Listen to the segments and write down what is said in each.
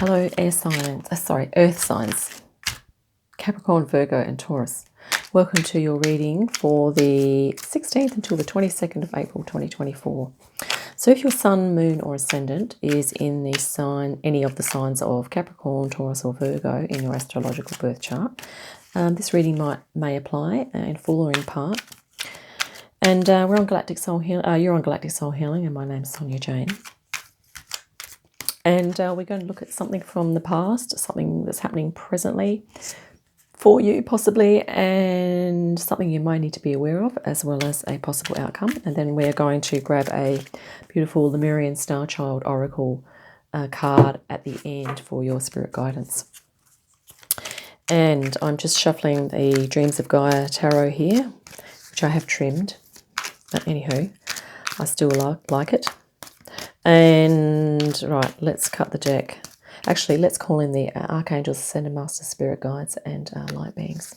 Hello, air signs, earth signs, Capricorn, Virgo and Taurus. Welcome to your reading for the 16th until the 22nd of April 2024. So if your sun, moon or ascendant is in the sign, any of the signs of Capricorn, Taurus or Virgo in your astrological birth chart, this reading may apply in full or in part. And we're on Galactic Soul Healing. You're on Galactic Soul Healing, and my name's Sonia Jane. And we're going to look at something from the past, something that's happening presently for you possibly, and something you might need to be aware of, as well as a possible outcome. And then we're going to grab a beautiful Lemurian Star Child Oracle card at the end for your spirit guidance. And I'm just shuffling the Dreams of Gaia Tarot here, which I have trimmed. But anywho, I still like it. And right, let's cut the deck. Actually, let's call in the Archangels, Ascendant Master, Spirit Guides and light beings.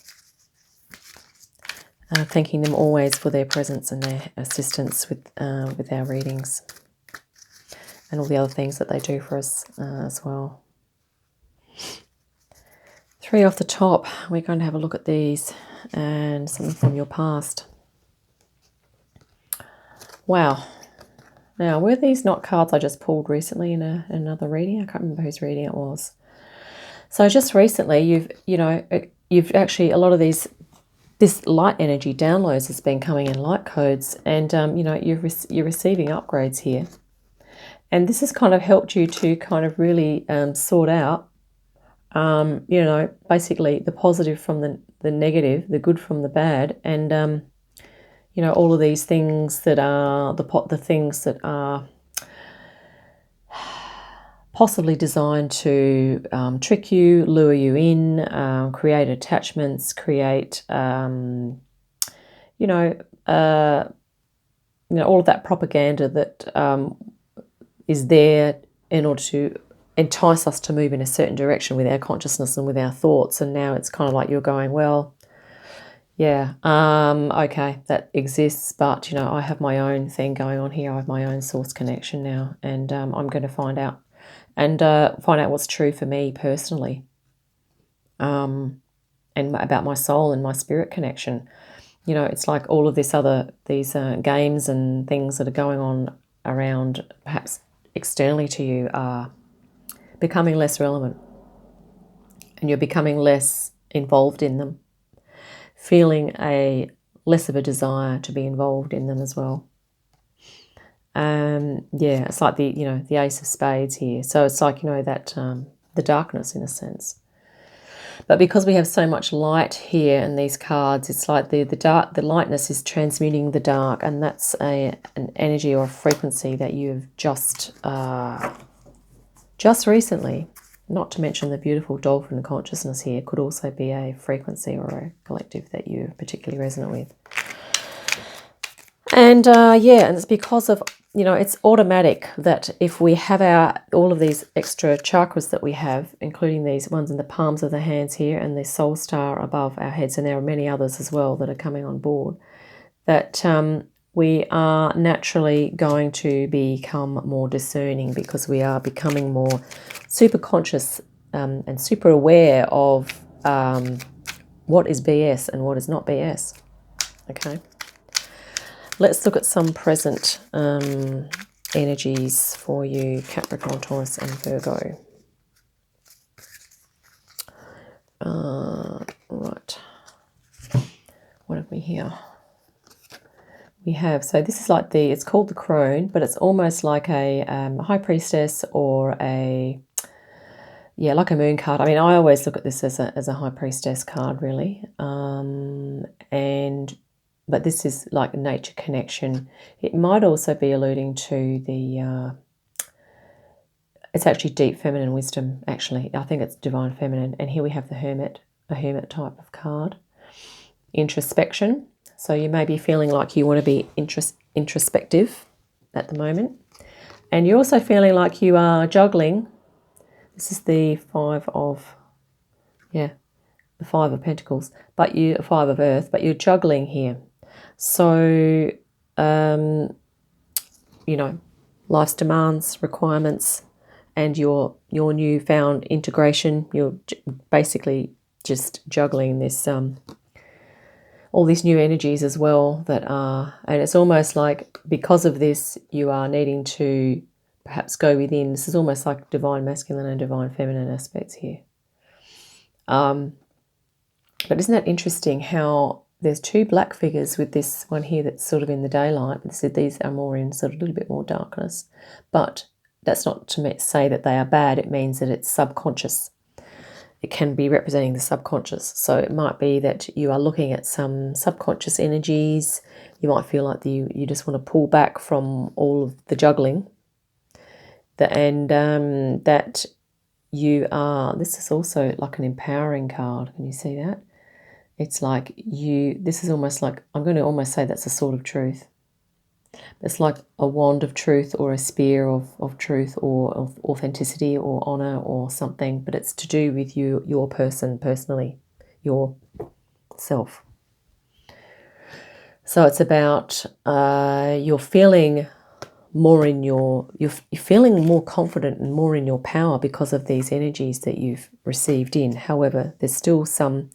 Thanking them always for their presence and their assistance with our readings. And all the other things that they do for us as well. 3 off the top, we're going to have a look at these and something from your past. Wow. Now, were these not cards I just pulled recently in another reading? I can't remember whose reading it was. So just recently, you've actually, a lot of this light energy downloads has been coming in light codes, and you're receiving upgrades here, and this has kind of helped you to kind of really sort out, basically the positive from the negative, the good from the bad, and all of these things that are the things that are possibly designed to trick you, lure you in, create attachments, create, all of that propaganda that is there in order to entice us to move in a certain direction with our consciousness and with our thoughts. And now it's kind of like you're going, well, yeah, okay, that exists, but, I have my own thing going on here. I have my own source connection now, and I'm going to find out what's true for me personally, and about my soul and my spirit connection. It's like all of these games and things that are going on around, perhaps externally to you, are becoming less relevant, and you're becoming less involved in them. Feeling less of a desire to be involved in them as well. It's like the Ace of Spades here. So it's like, that the darkness in a sense. But because we have so much light here in these cards, it's like the lightness is transmuting the dark, and that's an energy or a frequency that you've just recently. Not to mention the beautiful dolphin consciousness here could also be a frequency or a collective that you particularly resonate with. And and it's because of, it's automatic that if we have all of these extra chakras that we have, including these ones in the palms of the hands here and the soul star above our heads, and there are many others as well that are coming on board, that we are naturally going to become more discerning, because we are becoming more super conscious and super aware of what is BS and what is not BS. Okay, let's look at some present energies for you, Capricorn, Taurus and Virgo. Right, what have we here? We have, so this is like it's called the crone, but it's almost like a high priestess or like a moon card. I mean, I always look at this as a high priestess card, really. But this is like a nature connection. It might also be alluding to it's actually deep feminine wisdom, actually. I think it's divine feminine. And here we have the hermit, a hermit type of card. Introspection. So you may be feeling like you want to be introspective at the moment. And you're also feeling like you are juggling. This is the Five of Pentacles, but 5 of Earth, but you're juggling here. So, life's demands, requirements, and your newfound integration. You're basically just juggling this all these new energies as well that are, and it's almost like because of this you are needing to perhaps go within. This is almost like divine masculine and divine feminine aspects here. But isn't that interesting how there's two black figures with this one here that's sort of in the daylight. These are more in sort of a little bit more darkness, but that's not to say that they are bad. It means that it's subconscious. It can be representing the subconscious. So it might be that you are looking at some subconscious energies. You might feel like you just want to pull back from all of the juggling. That you are, this is also like an empowering card. Can you see that? It's like this is almost like, I'm going to almost say that's a sword of truth. It's like a wand of truth or a spear of truth or of authenticity or honor or something, but it's to do with your person personally, your self. So it's about you're feeling more in you're feeling more confident and more in your power because of these energies that you've received in. However, there's still some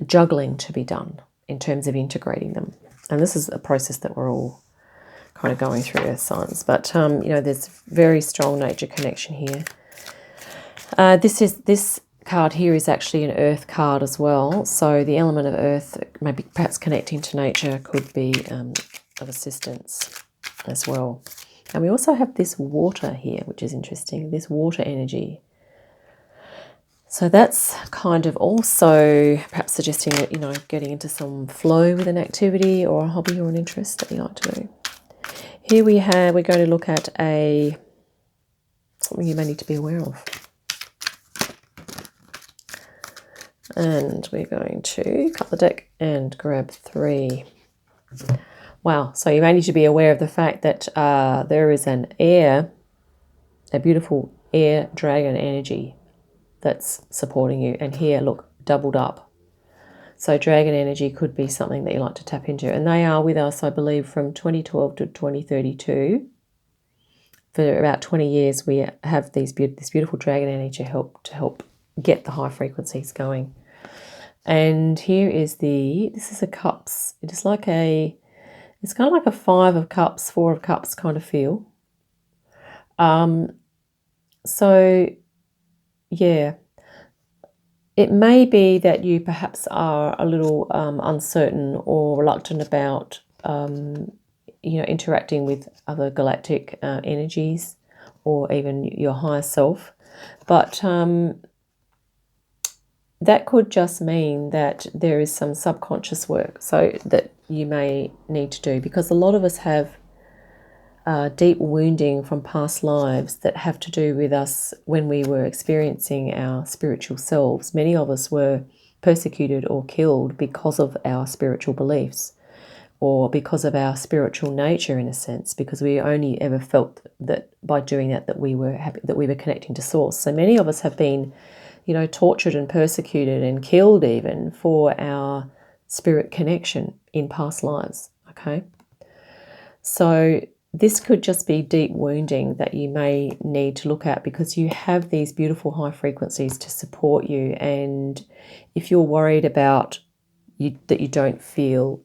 juggling to be done in terms of integrating them. And this is a process that we're all kind of going through as signs. But, there's very strong nature connection here. This card here is actually an earth card as well. So the element of earth, maybe perhaps connecting to nature, could be of assistance as well. And we also have this water here, which is interesting, this water energy. So that's kind of also perhaps suggesting that, getting into some flow with an activity or a hobby or an interest that you like to do. Here we're going to look at something you may need to be aware of. And we're going to cut the deck and grab 3. Wow, so you may need to be aware of the fact that there is a beautiful air dragon energy that's supporting you. And here, look, doubled up. So dragon energy could be something that you like to tap into. And they are with us, I believe, from 2012 to 2032. For about 20 years, we have this beautiful dragon energy to help get the high frequencies going. And here is this is a cups. It's kind of like a 5 of cups, 4 of cups kind of feel. So, yeah. It may be that you perhaps are a little uncertain or reluctant about, interacting with other galactic energies or even your higher self. But that could just mean that there is some subconscious work that you may need to do, because a lot of us have deep wounding from past lives that have to do with us when we were experiencing our spiritual selves. Many of us were persecuted or killed because of our spiritual beliefs or because of our spiritual nature, in a sense, because we only ever felt that by doing that we were happy, that we were connecting to source. So many of us have been, tortured and persecuted and killed even for our spirit connection in past lives, okay? So this could just be deep wounding that you may need to look at, because you have these beautiful high frequencies to support you. And if you're worried about that you don't feel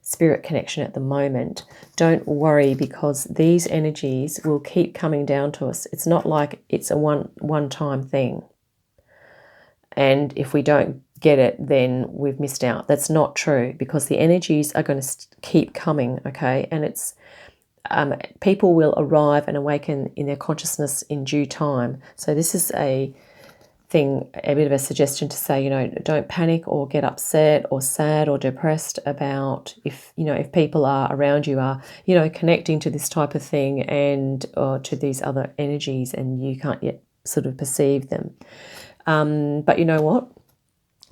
spirit connection at the moment, don't worry, because these energies will keep coming down to us. It's not like it's a one-time thing. And if we don't get it, then we've missed out. That's not true, because the energies are going to keep coming, okay? And it's people will arrive and awaken in their consciousness in due time. So this is a bit of a suggestion to say, don't panic or get upset or sad or depressed about if people are around you are, connecting to this type of thing and or to these other energies and you can't yet sort of perceive them. But you know what?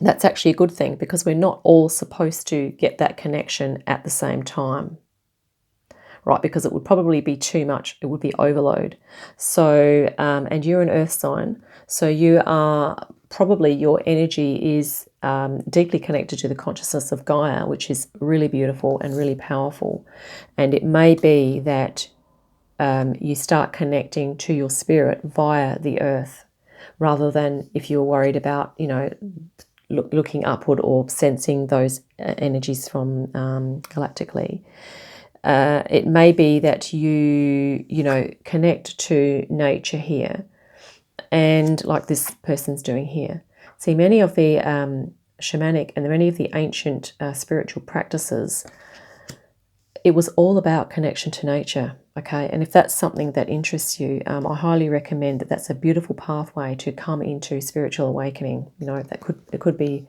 That's actually a good thing, because we're not all supposed to get that connection at the same time. Right, because it would probably be too much. It would be overload. So, and you're an earth sign. So your energy is deeply connected to the consciousness of Gaia, which is really beautiful and really powerful. And it may be that you start connecting to your spirit via the earth, rather than if you're worried about, you know, looking upward or sensing those energies from galactically. It may be that you know, connect to nature here, and like this person's doing here. See, many of the shamanic and many of the ancient spiritual practices, it was all about connection to nature. Okay, and if that's something that interests you, I highly recommend that. That's a beautiful pathway to come into spiritual awakening. You know, it could be,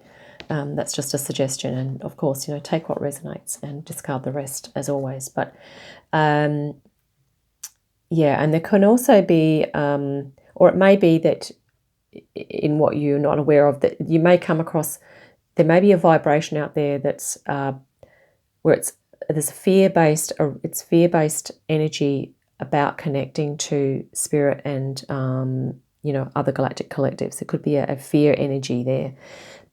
that's just a suggestion, and of course, you know, take what resonates and discard the rest, as always. But yeah, and there can also be, or it may be that in what you're not aware of, that you may come across, there may be a vibration out there that's where there's fear-based energy about connecting to spirit and you know, other galactic collectives. It could be a fear energy there,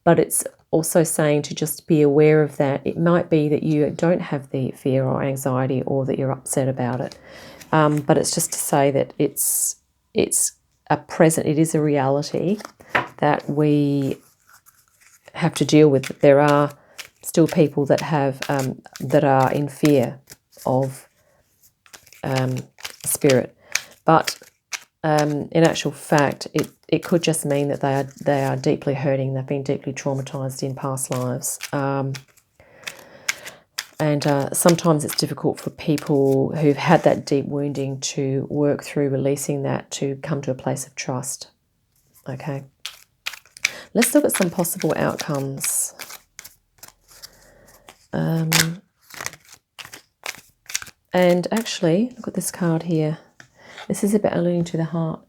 but it's also saying to just be aware of that. It might be that you don't have the fear or anxiety, or that you're upset about it, but it's just to say that it's a present, it is a reality that we have to deal with. There are still people that have that are in fear of spirit, but in actual fact, it could just mean that they are deeply hurting. They've been deeply traumatized in past lives, and sometimes it's difficult for people who've had that deep wounding to work through releasing that, to come to a place of trust. Okay, let's look at some possible outcomes. And actually, look at this card here. This is about alluding to the heart.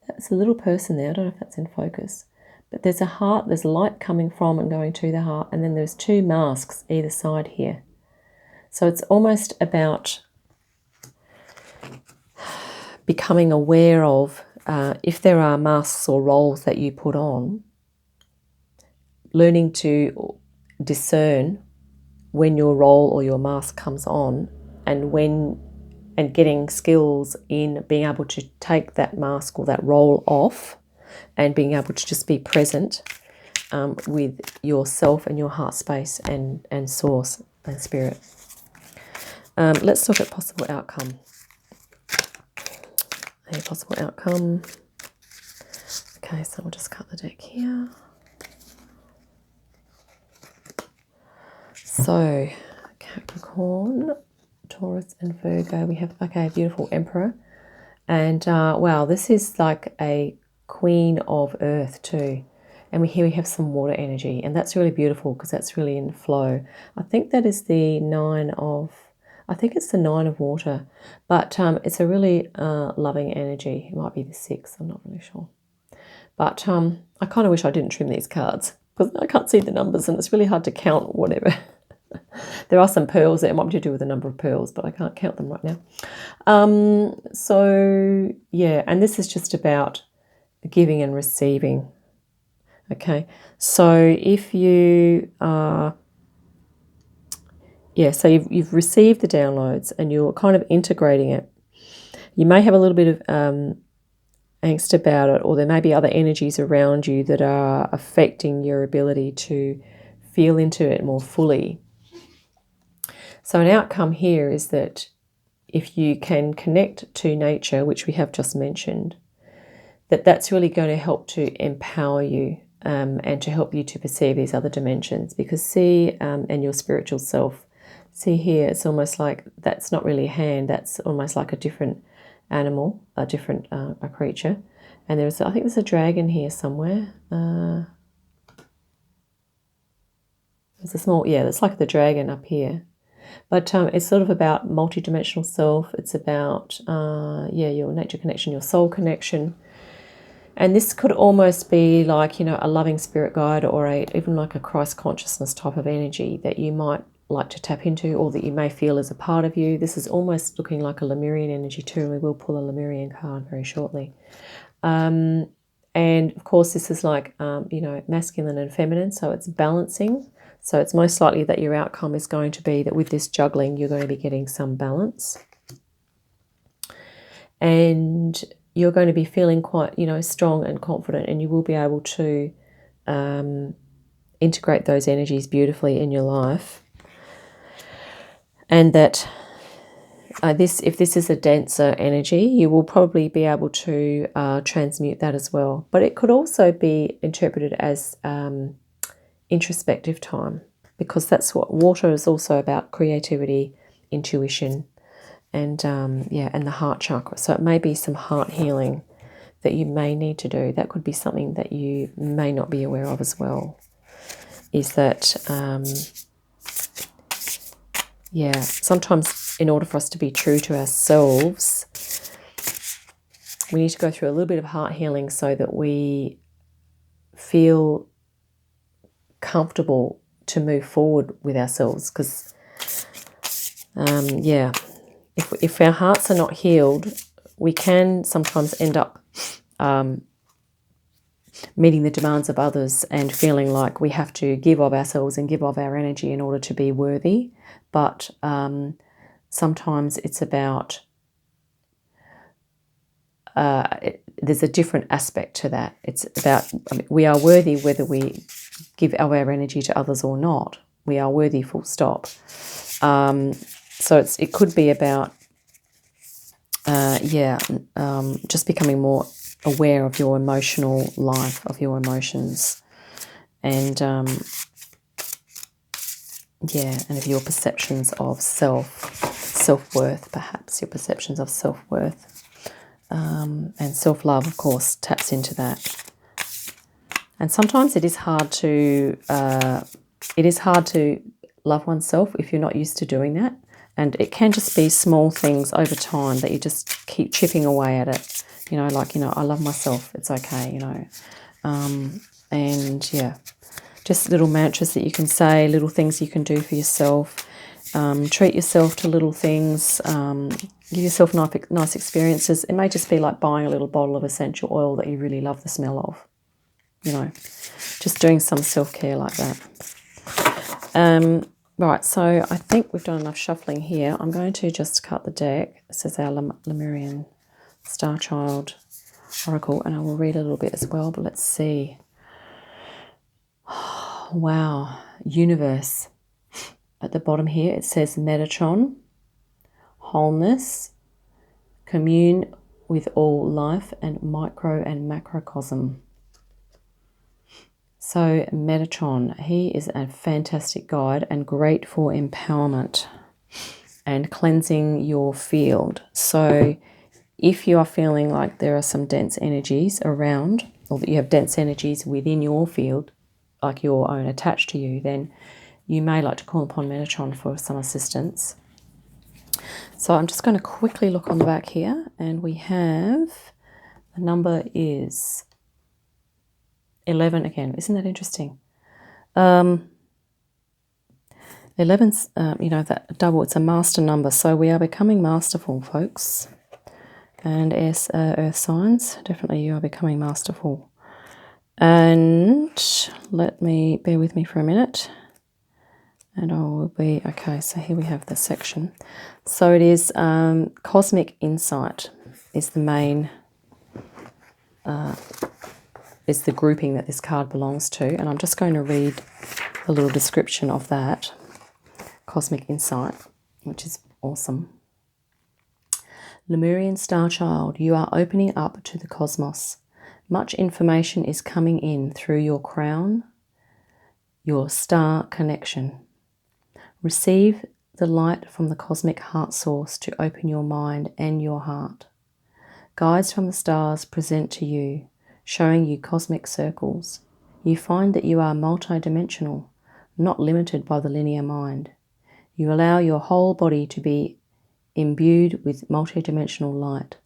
That's a little person there. I don't know if that's in focus. But there's a heart, there's light coming from and going to the heart. And then there's two masks either side here. So it's almost about becoming aware of if there are masks or roles that you put on, learning to discern when your role or your mask comes on, and getting skills in being able to take that mask or that role off, and being able to just be present with yourself and your heart space and source and spirit. Let's look at possible outcome. A possible outcome. Okay, so we'll just cut the deck here. So, Capricorn, Taurus and Virgo, we have, okay, beautiful Emperor. And wow, this is like a Queen of Earth too. And here we have some water energy, and that's really beautiful because that's really in flow. I think that is the I think it's the 9 of water, but it's a really loving energy. It might be the 6, I'm not really sure. But I kind of wish I didn't trim these cards because I can't see the numbers and it's really hard to count whatever. There are some pearls there. It might be to do with the number of pearls, but I can't count them right now. So, yeah, and this is just about giving and receiving. Okay, so if you are... Yeah, so you've received the downloads and you're kind of integrating it. You may have a little bit of angst about it, or there may be other energies around you that are affecting your ability to feel into it more fully. So an outcome here is that if you can connect to nature, which we have just mentioned, that's really going to help to empower you and to help you to perceive these other dimensions. Because see, and your spiritual self, see here, it's almost like that's not really a hand, that's almost like a different animal, a different a creature. And I think there's a dragon here somewhere. There's a small, yeah, it's like the dragon up here. But it's sort of about multidimensional self. It's about, your nature connection, your soul connection. And this could almost be like, a loving spirit guide, or even like a Christ consciousness type of energy that you might like to tap into, or that you may feel as a part of you. This is almost looking like a Lemurian energy too, and we will pull a Lemurian card very shortly. And of course, this is like, masculine and feminine, so it's balancing. So it's most likely that your outcome is going to be that with this juggling, you're going to be getting some balance. and you're going to be feeling quite, strong and confident, and you will be able to integrate those energies beautifully in your life. And that if this is a denser energy, you will probably be able to transmute that as well. But it could also be interpreted as introspective time, because that's what water is also about: creativity, intuition, and and the heart chakra. So it may be some heart healing that you may need to do. That could be something that you may not be aware of as well. Is that sometimes in order for us to be true to ourselves, we need to go through a little bit of heart healing so that we feel comfortable to move forward with ourselves. Because if our hearts are not healed, we can sometimes end up meeting the demands of others and feeling like we have to give of ourselves and give of our energy in order to be worthy. But sometimes it's about there's a different aspect to that. It's about, we are worthy whether we give our energy to others or not. We are worthy, full stop. So it could be about just becoming more aware of your emotional life, of your emotions, and and of your perceptions of self-worth, perhaps your perceptions of self-worth, and self-love, of course, taps into that. And sometimes it is hard to love oneself if you're not used to doing that. And it can just be small things over time that you just keep chipping away at it. I love myself. It's okay, just little mantras that you can say, little things you can do for yourself. Treat yourself to little things. Give yourself nice experiences. It may just be like buying a little bottle of essential oil that you really love the smell of. Just doing some self-care like that. Right, so I think we've done enough shuffling here. I'm going to just cut the deck. This is our Lemurian Star Child Oracle, and I will read a little bit as well, but let's see. Wow, universe. At the bottom here, it says Metatron, wholeness, commune with all life, and micro and macrocosm. So Metatron, he is a fantastic guide and great for empowerment and cleansing your field. So if you are feeling like there are some dense energies around, or that you have dense energies within your field, like your own attached to you, then you may like to call upon Metatron for some assistance. So I'm just going to quickly look on the back here, and we have, the number is 11 again. Isn't that interesting? 11's, that double, it's a master number. So we are becoming masterful, folks. And as earth signs, definitely you are becoming masterful. And bear with me for a minute. And I will be, okay, so here we have the section. So it is Cosmic Insight is the main, is the grouping that this card belongs to. And I'm just going to read a little description of that. Cosmic Insight, which is awesome. Lemurian Star Child, you are opening up to the cosmos. Much information is coming in through your crown, your star connection. Receive the light from the cosmic heart source to open your mind and your heart. Guides from the stars present to you, showing you cosmic circles. You find that you are multidimensional, not limited by the linear mind. You allow your whole body to be imbued with multidimensional light,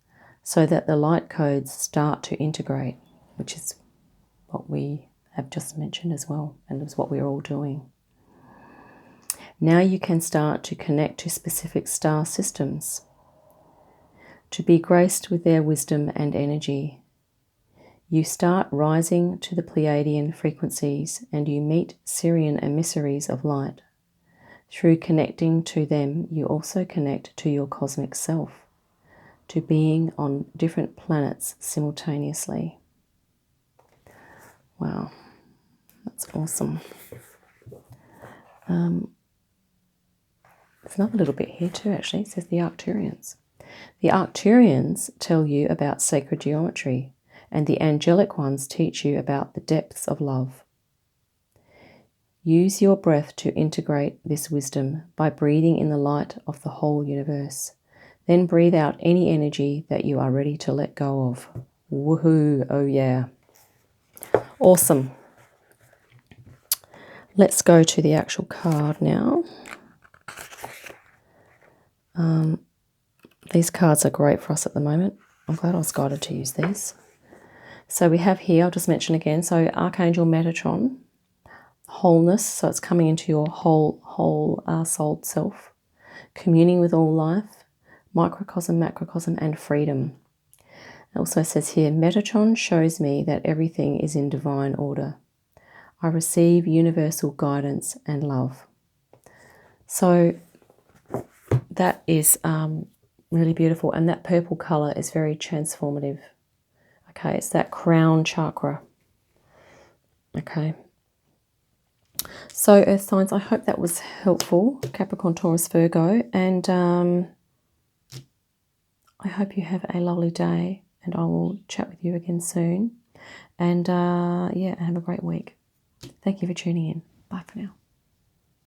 so that the light codes start to integrate, which is what we have just mentioned as well, and it's what we're all doing. Now you can start to connect to specific star systems, to be graced with their wisdom and energy. You start rising to the Pleiadian frequencies, and you meet Sirian emissaries of light. Through connecting to them, you also connect to your cosmic self. to being on different planets simultaneously. Wow, that's awesome. There's another little bit here too, actually. It says the Arcturians. The Arcturians tell you about sacred geometry, and the angelic ones teach you about the depths of love. Use your breath to integrate this wisdom by breathing in the light of the whole universe. Then breathe out any energy that you are ready to let go of. Woohoo! Oh yeah. Awesome. Let's go to the actual card now. These cards are great for us at the moment. I'm glad I was guided to use these. So we have here, I'll just mention again, so Archangel Metatron, wholeness, so it's coming into your whole souled self, communing with all life, microcosm, macrocosm, and freedom. It also says here, Metatron shows me that everything is in divine order. I receive universal guidance and love. So that is really beautiful, and that purple color is very transformative. Okay, it's that crown chakra. Okay. So Earth signs, I hope that was helpful, Capricorn, Taurus, Virgo, and I hope you have a lovely day, and I will chat with you again soon. And yeah, have a great week. Thank you for tuning in. Bye for now.